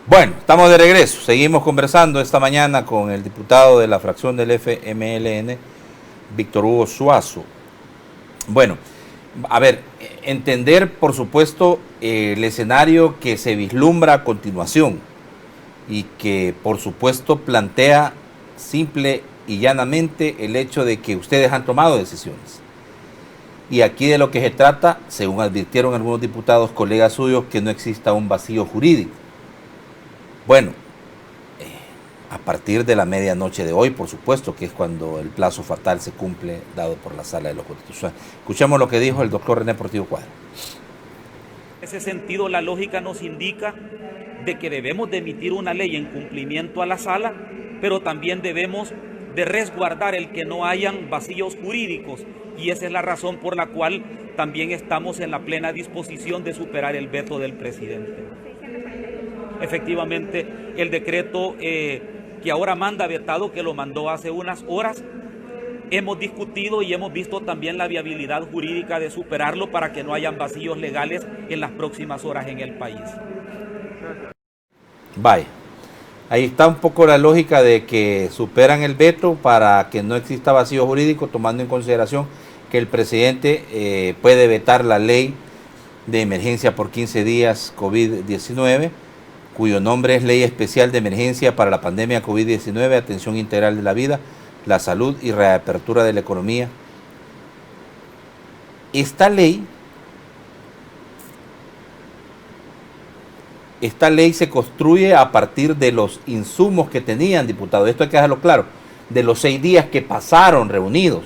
Bueno, estamos de regreso. Seguimos conversando esta mañana con el diputado de la fracción del FMLN, Víctor Hugo Suazo. Bueno, a ver, entender, por supuesto, el escenario que se vislumbra a continuación y que, por supuesto, plantea simple y llanamente el hecho de que ustedes han tomado decisiones. Y aquí de lo que se trata, según advirtieron algunos diputados, colegas suyos, que no exista un vacío jurídico. Bueno, a partir de la medianoche de hoy, por supuesto, que es cuando el plazo fatal se cumple, dado por la Sala de lo Constitucional. Escuchemos lo que dijo el doctor René Portillo Cuadra. En ese sentido, la lógica nos indica de que debemos de emitir una ley en cumplimiento a la Sala, pero también debemos de resguardar el que no hayan vacíos jurídicos, y esa es la razón por la cual también estamos en la plena disposición de superar el veto del presidente. Efectivamente, el decreto que ahora manda vetado, que lo mandó hace unas horas, hemos discutido y hemos visto también la viabilidad jurídica de superarlo para que no hayan vacíos legales en las próximas horas en el país. Vaya, ahí está un poco la lógica de que superan el veto para que no exista vacío jurídico, tomando en consideración que el presidente puede vetar la ley de emergencia por 15 días COVID-19, cuyo nombre es Ley Especial de Emergencia para la Pandemia COVID-19, Atención Integral de la Vida, la Salud y Reapertura de la Economía. Esta ley se construye a partir de los insumos que tenían, diputados. Esto hay que dejarlo claro, de los 6 días que pasaron reunidos,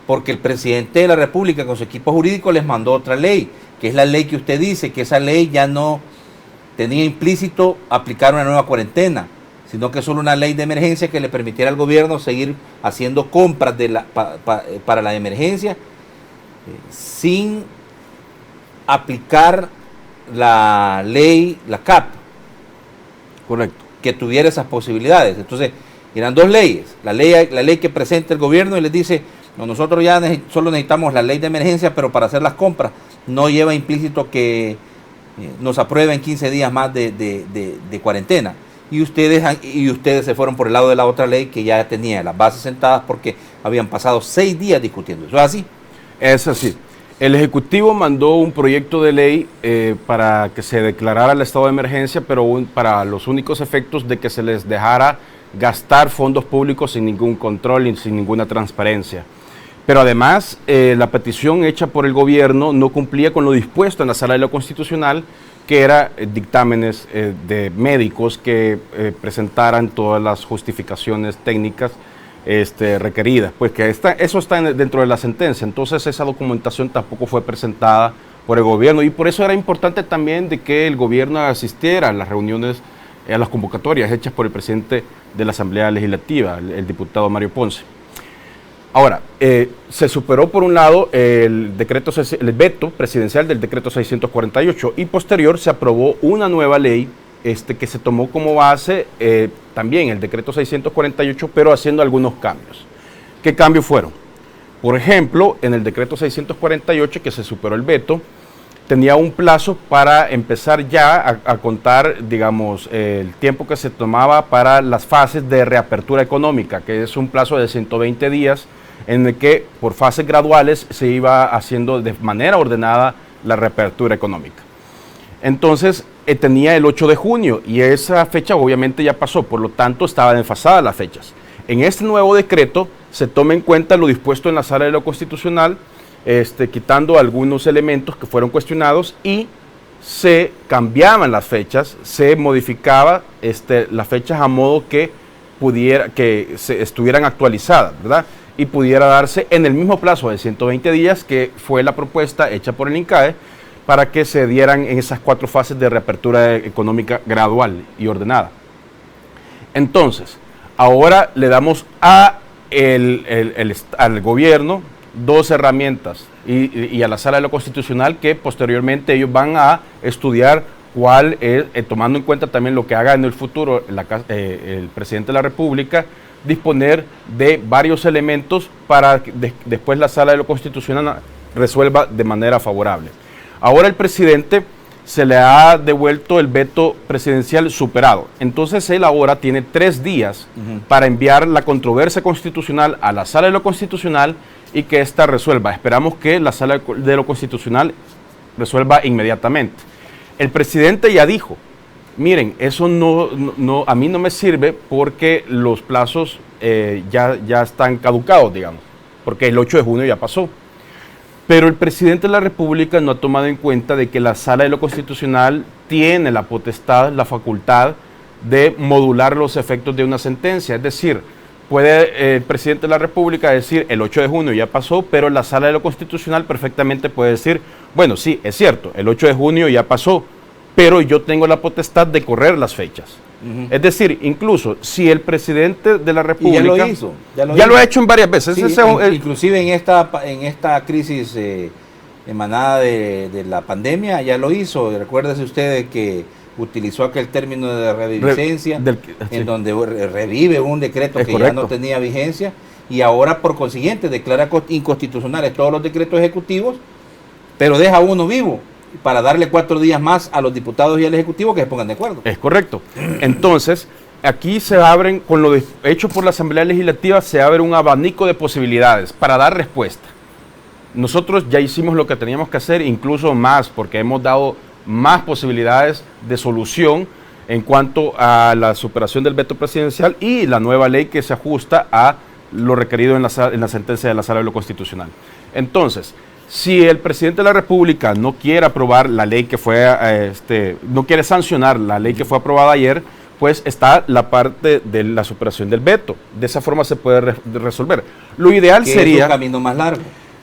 porque el presidente de la República con su equipo jurídico les mandó otra ley, que es la ley que usted dice, que esa ley ya no tenía implícito aplicar una nueva cuarentena, sino que solo una ley de emergencia que le permitiera al gobierno seguir haciendo compras para la emergencia sin aplicar la ley, la CAP. Correcto. Que tuviera esas posibilidades. Entonces, eran dos leyes. La ley que presenta el gobierno y les dice, no, nosotros ya solo necesitamos la ley de emergencia, pero para hacer las compras no lleva implícito que nos aprueben 15 días más de cuarentena. Y ustedes se fueron por el lado de la otra ley que ya tenía las bases sentadas porque habían pasado 6 días discutiendo. ¿Eso es así? Es así. El Ejecutivo mandó un proyecto de ley para que se declarara el estado de emergencia, pero para los únicos efectos de que se les dejara gastar fondos públicos sin ningún control y sin ninguna transparencia. Pero además, la petición hecha por el gobierno no cumplía con lo dispuesto en la Sala de lo Constitucional, que era dictámenes de médicos que presentaran todas las justificaciones técnicas requeridas. Pues que eso está dentro de la sentencia, entonces esa documentación tampoco fue presentada por el gobierno y por eso era importante también de que el gobierno asistiera a las reuniones, a las convocatorias hechas por el presidente de la Asamblea Legislativa, el diputado Mario Ponce. Ahora, se superó por un lado el veto presidencial del decreto 648 y posterior se aprobó una nueva ley que se tomó como base también el decreto 648, pero haciendo algunos cambios. ¿Qué cambios fueron? Por ejemplo, en el decreto 648, que se superó el veto, tenía un plazo para empezar ya a contar, digamos, el tiempo que se tomaba para las fases de reapertura económica, que es un plazo de 120 días, en el que por fases graduales se iba haciendo de manera ordenada la reapertura económica. Entonces, tenía el 8 de junio y esa fecha obviamente ya pasó, por lo tanto estaban desfasadas las fechas. En este nuevo decreto se toma en cuenta lo dispuesto en la Sala de lo Constitucional, quitando algunos elementos que fueron cuestionados y se cambiaban las fechas, se modificaba las fechas a modo que estuvieran actualizadas, ¿verdad? Y pudiera darse en el mismo plazo de 120 días que fue la propuesta hecha por el INCAE para que se dieran en esas 4 fases de reapertura económica gradual y ordenada. Entonces, ahora le damos al gobierno 2 herramientas y a la Sala de lo Constitucional que posteriormente ellos van a estudiar cuál es, tomando en cuenta también lo que haga en el futuro el presidente de la República, disponer de varios elementos para que después la Sala de lo Constitucional resuelva de manera favorable. Ahora el presidente se le ha devuelto el veto presidencial superado. Entonces él ahora tiene 3 días para enviar la controversia constitucional a la Sala de lo Constitucional y que ésta resuelva. Esperamos que la Sala de lo Constitucional resuelva inmediatamente. El presidente ya dijo, miren, eso a mí no me sirve porque los plazos ya están caducados, digamos, porque el 8 de junio ya pasó. Pero el presidente de la República no ha tomado en cuenta de que la Sala de lo Constitucional tiene la potestad, la facultad de modular los efectos de una sentencia. Es decir, puede el presidente de la República decir el 8 de junio ya pasó, pero la Sala de lo Constitucional perfectamente puede decir, bueno, sí, es cierto, el 8 de junio ya pasó, pero yo tengo la potestad de correr las fechas. Es decir, incluso si el presidente de la República... Y ya lo hizo. Ya lo ha hecho en varias veces. Sí, inclusive en esta crisis emanada de la pandemia, ya lo hizo. Recuérdese usted que utilizó aquel término de reviviscencia, en donde revive un decreto que ya no tenía vigencia, y ahora por consiguiente declara inconstitucionales todos los decretos ejecutivos, pero deja uno vivo, para darle 4 días más a los diputados y al Ejecutivo que se pongan de acuerdo. Es correcto. Entonces, aquí se abren, con lo hecho por la Asamblea Legislativa, se abre un abanico de posibilidades para dar respuesta. Nosotros ya hicimos lo que teníamos que hacer, incluso más, porque hemos dado más posibilidades de solución en cuanto a la superación del veto presidencial y la nueva ley que se ajusta a lo requerido en la sentencia de la Sala de lo Constitucional. Entonces, si el presidente de la República no quiere aprobar la ley que fue, no quiere sancionar la ley que fue aprobada ayer, pues está la parte de la superación del veto. De esa forma se puede resolver. Lo ideal sería... Es un camino más largo.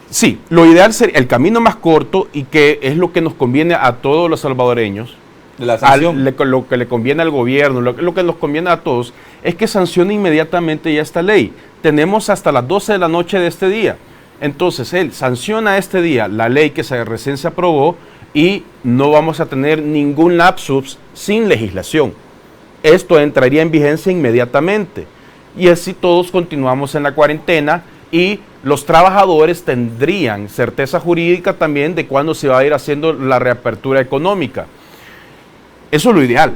Sí, lo ideal sería el camino más corto y que es lo que nos conviene a todos los salvadoreños. La sanción. Lo que le conviene al gobierno, lo que nos conviene a todos, es que sancione inmediatamente ya esta ley. Tenemos hasta las 12 de la noche de este día. Entonces él sanciona este día la ley que recién se aprobó y no vamos a tener ningún lapsus sin legislación. Esto entraría en vigencia inmediatamente y así todos continuamos en la cuarentena y los trabajadores tendrían certeza jurídica también de cuándo se va a ir haciendo la reapertura económica. Eso es lo ideal.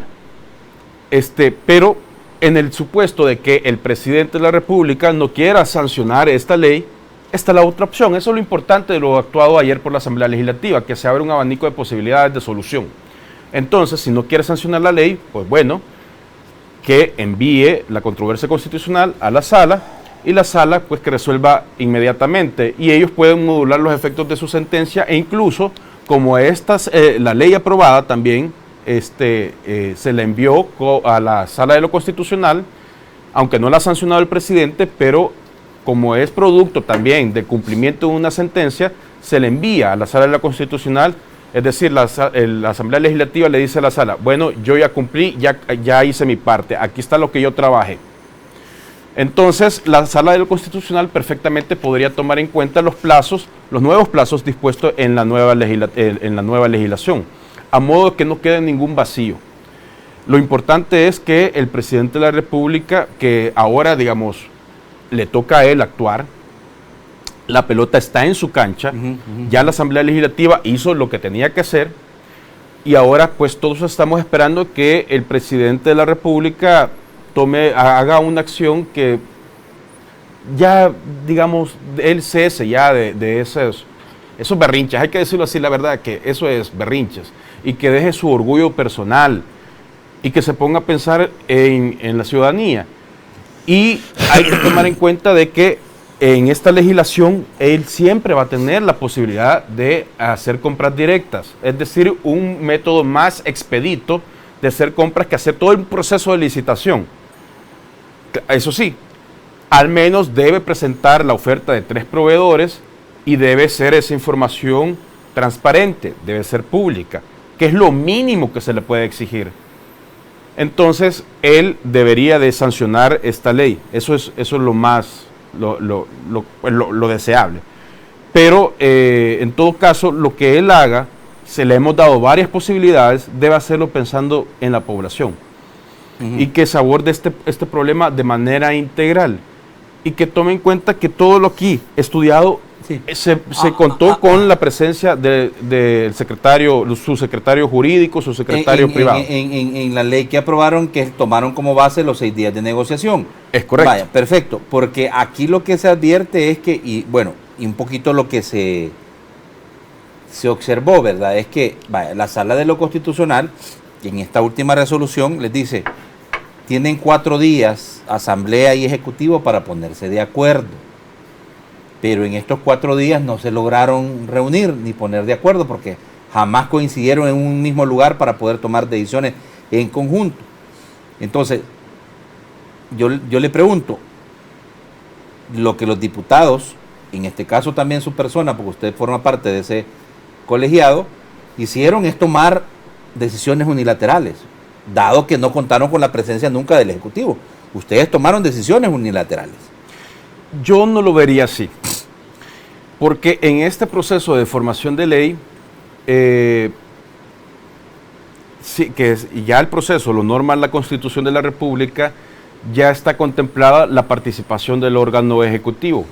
Pero en el supuesto de que el presidente de la República no quiera sancionar esta ley, esta es la otra opción. Eso es lo importante de lo actuado ayer por la Asamblea Legislativa, que se abre un abanico de posibilidades de solución. Entonces, si no quiere sancionar la ley, pues bueno, que envíe la controversia constitucional a la sala y la sala pues que resuelva inmediatamente y ellos pueden modular los efectos de su sentencia e incluso como la ley aprobada también se le envió a la Sala de lo Constitucional, aunque no la ha sancionado el presidente, pero como es producto también del cumplimiento de una sentencia, se le envía a la Sala de la Constitucional, es decir, la Asamblea Legislativa le dice a la Sala, bueno, yo ya cumplí, ya hice mi parte, aquí está lo que yo trabajé. Entonces, la Sala de lo Constitucional perfectamente podría tomar en cuenta los nuevos plazos dispuestos en la nueva legislación, a modo que no quede ningún vacío. Lo importante es que el presidente de la República, que ahora, digamos, le toca a él actuar, la pelota está en su cancha, ya la Asamblea Legislativa hizo lo que tenía que hacer y ahora pues todos estamos esperando que el presidente de la República haga una acción que ya, digamos, él cese ya de esos berrinches, hay que decirlo así, la verdad, que eso es berrinches, y que deje su orgullo personal y que se ponga a pensar en la ciudadanía. Y hay que tomar en cuenta de que en esta legislación él siempre va a tener la posibilidad de hacer compras directas, es decir, un método más expedito de hacer compras que hacer todo el proceso de licitación. Eso sí, al menos debe presentar la oferta de 3 proveedores y debe ser esa información transparente, debe ser pública, que es lo mínimo que se le puede exigir. Entonces, él debería de sancionar esta ley. Eso es lo más, lo deseable. Pero, en todo caso, lo que él haga, se le hemos dado varias posibilidades, debe hacerlo pensando en la población. Y que se aborde este problema de manera integral. y que tome en cuenta que todo lo aquí estudiado Sí. se contó con la presencia del secretario, su secretario jurídico, su secretario privado. En la ley que aprobaron, que tomaron como base los 6 días de negociación. Es correcto. Vaya, perfecto, porque aquí lo que se advierte es que, y un poquito lo que se observó, ¿verdad? Es que vaya, la Sala de lo Constitucional, en esta última resolución, les dice, tienen 4 días, Asamblea y Ejecutivo, para ponerse de acuerdo. Pero en estos 4 días no se lograron reunir ni poner de acuerdo porque jamás coincidieron en un mismo lugar para poder tomar decisiones en conjunto. Entonces, yo le pregunto, lo que los diputados, en este caso también su persona, porque usted forma parte de ese colegiado, hicieron es tomar decisiones unilaterales, dado que no contaron con la presencia nunca del Ejecutivo. Ustedes tomaron decisiones unilaterales. Yo no lo vería así, porque en este proceso de formación de ley, sí, ya el proceso lo norma la Constitución de la República, ya está contemplada la participación del órgano ejecutivo.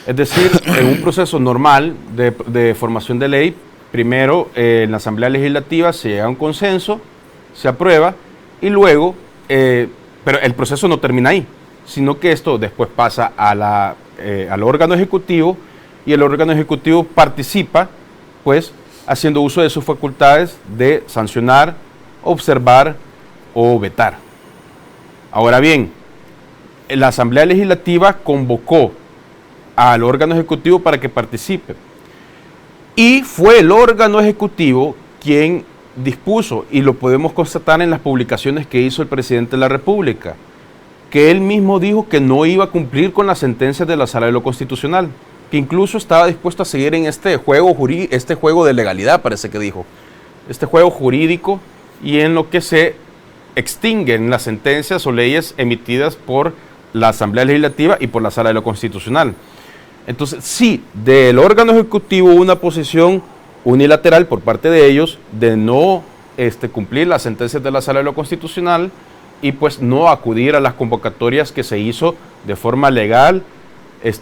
Es decir, en un proceso normal de formación de ley, primero en la Asamblea Legislativa se llega a un consenso, se aprueba y luego, pero el proceso no termina ahí, sino que esto después pasa al órgano ejecutivo y el órgano ejecutivo participa, pues, haciendo uso de sus facultades de sancionar, observar o vetar. Ahora bien, la Asamblea Legislativa convocó al órgano ejecutivo para que participe y fue el órgano ejecutivo quien dispuso, y lo podemos constatar en las publicaciones que hizo el presidente de la República, que él mismo dijo que no iba a cumplir con las sentencias de la Sala de lo Constitucional, que incluso estaba dispuesto a seguir en este juego de legalidad, parece que dijo, este juego jurídico, y en lo que se extinguen las sentencias o leyes emitidas por la Asamblea Legislativa y por la Sala de lo Constitucional. Entonces, sí, del órgano ejecutivo hubo una posición unilateral por parte de ellos de no cumplir las sentencias de la Sala de lo Constitucional y pues no acudir a las convocatorias que se hizo de forma legal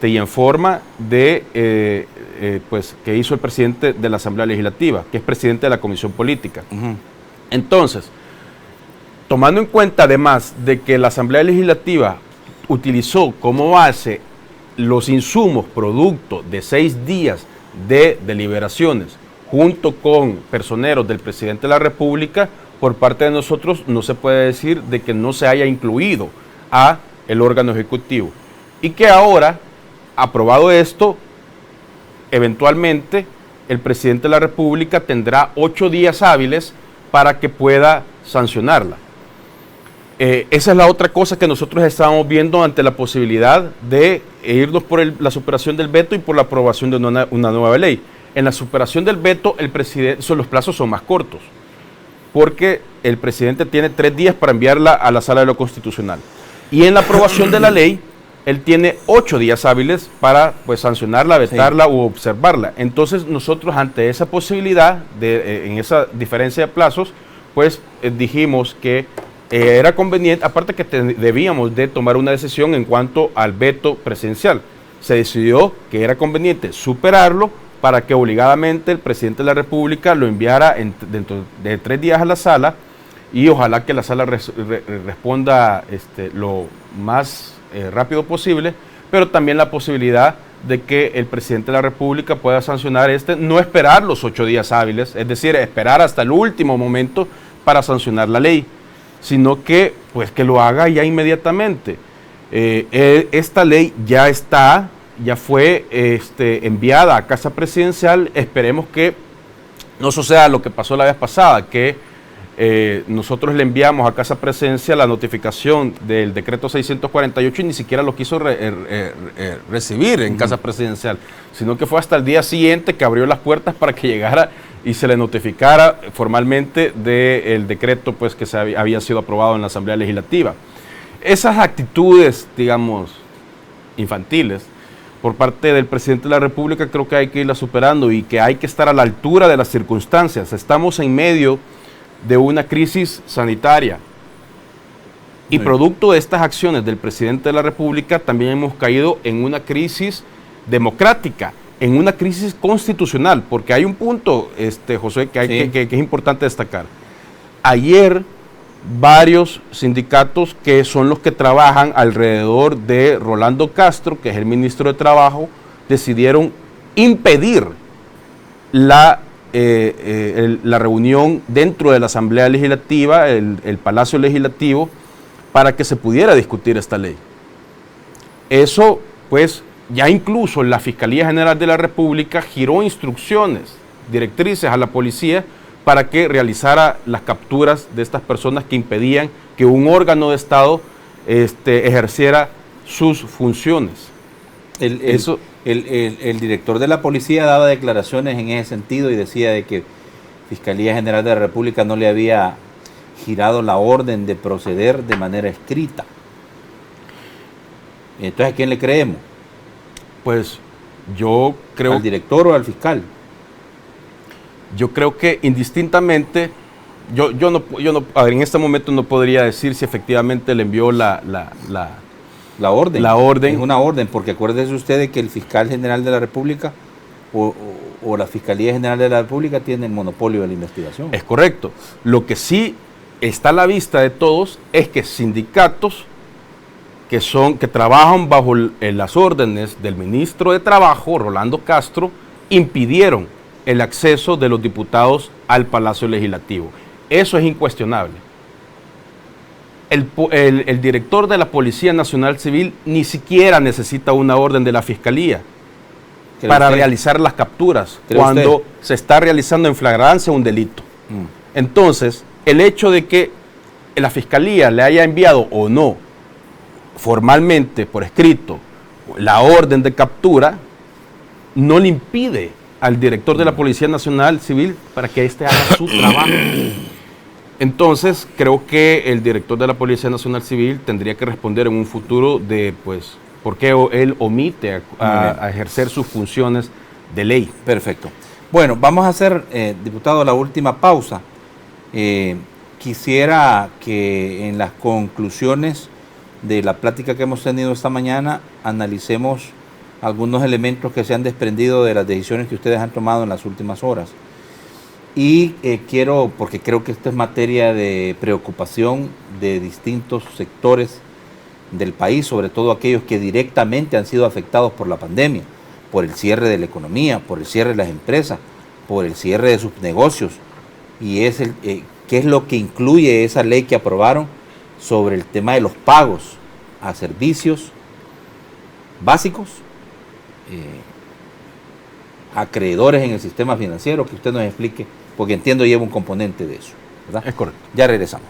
y en forma de pues que hizo el presidente de la Asamblea Legislativa, que es presidente de la Comisión Política. Entonces, tomando en cuenta además de que la Asamblea Legislativa utilizó como base los insumos producto de 6 días de deliberaciones junto con personeros del presidente de la República, por parte de nosotros no se puede decir de que no se haya incluido a el órgano ejecutivo y que ahora, aprobado esto, eventualmente el presidente de la República tendrá 8 días hábiles para que pueda sancionarla. Esa es la otra cosa que nosotros estábamos viendo ante la posibilidad de irnos por la superación del veto y por la aprobación de una nueva ley. En la superación del veto, los plazos son más cortos, porque el presidente tiene 3 días para enviarla a la Sala de lo Constitucional. Y en la aprobación de la ley, él tiene 8 días hábiles para pues, sancionarla, vetarla u observarla. Entonces nosotros ante esa posibilidad, en esa diferencia de plazos, pues dijimos que era conveniente, aparte que debíamos de tomar una decisión en cuanto al veto presidencial. Se decidió que era conveniente superarlo para que obligadamente el presidente de la República lo enviara dentro de 3 días a la sala y ojalá que la sala responda lo más rápido posible, pero también la posibilidad de que el presidente de la República pueda sancionar no esperar los 8 días hábiles, es decir, esperar hasta el último momento para sancionar la ley, sino que pues que lo haga ya inmediatamente. Esta ley ya fue enviada a Casa Presidencial. Esperemos que no suceda lo que pasó la vez pasada, que nosotros le enviamos a Casa Presidencial la notificación del decreto 648 y ni siquiera lo quiso recibir en Casa Presidencial, sino que fue hasta el día siguiente que abrió las puertas para que llegara y se le notificara formalmente del decreto pues, que había sido aprobado en la Asamblea Legislativa. Esas actitudes, digamos, infantiles, por parte del presidente de la República, creo que hay que irla superando y que hay que estar a la altura de las circunstancias. Estamos en medio de una crisis sanitaria. Y producto de estas acciones del presidente de la República, también hemos caído en una crisis democrática, en una crisis constitucional, porque hay un punto, José, que es importante destacar. Ayer, varios sindicatos que son los que trabajan alrededor de Rolando Castro, que es el ministro de Trabajo, decidieron impedir la reunión dentro de la Asamblea Legislativa, el Palacio Legislativo, para que se pudiera discutir esta ley. Eso, pues, ya incluso la Fiscalía General de la República giró instrucciones, directrices a la policía para que realizara las capturas de estas personas que impedían que un órgano de Estado ejerciera sus funciones. El director de la policía daba declaraciones en ese sentido y decía de que Fiscalía General de la República no le había girado la orden de proceder de manera escrita. Entonces, ¿a quién le creemos? Pues yo creo... ¿Al director o al fiscal? Yo creo que indistintamente, a ver, en este momento no podría decir si efectivamente le envió la orden. La orden. Es una orden, porque acuérdese usted de que el fiscal general de la República o la Fiscalía General de la República tiene el monopolio de la investigación. Es correcto. Lo que sí está a la vista de todos es que sindicatos que trabajan bajo las órdenes del ministro de Trabajo, Rolando Castro, impidieron el acceso de los diputados al Palacio Legislativo. Eso es incuestionable. El director de la Policía Nacional Civil ni siquiera necesita una orden de la Fiscalía para realizar las capturas cuando se está realizando en flagrancia un delito. Entonces, el hecho de que la Fiscalía le haya enviado o no formalmente por escrito la orden de captura no le impide al director de la Policía Nacional Civil para que éste haga su trabajo. Entonces, creo que el director de la Policía Nacional Civil tendría que responder en un futuro de, pues, por qué él omite a ejercer sus funciones de ley. Perfecto. Bueno, vamos a hacer, diputado, la última pausa. Quisiera que en las conclusiones de la plática que hemos tenido esta mañana analicemos algunos elementos que se han desprendido de las decisiones que ustedes han tomado en las últimas horas. Y quiero, porque creo que esto es materia de preocupación de distintos sectores del país, sobre todo aquellos que directamente han sido afectados por la pandemia, por el cierre de la economía, por el cierre de las empresas, por el cierre de sus negocios. Y es ¿qué es lo que incluye esa ley que aprobaron sobre el tema de los pagos a servicios básicos, acreedores en el sistema financiero? Que usted nos explique, porque entiendo lleva un componente de eso, ¿verdad? Es correcto. Ya regresamos.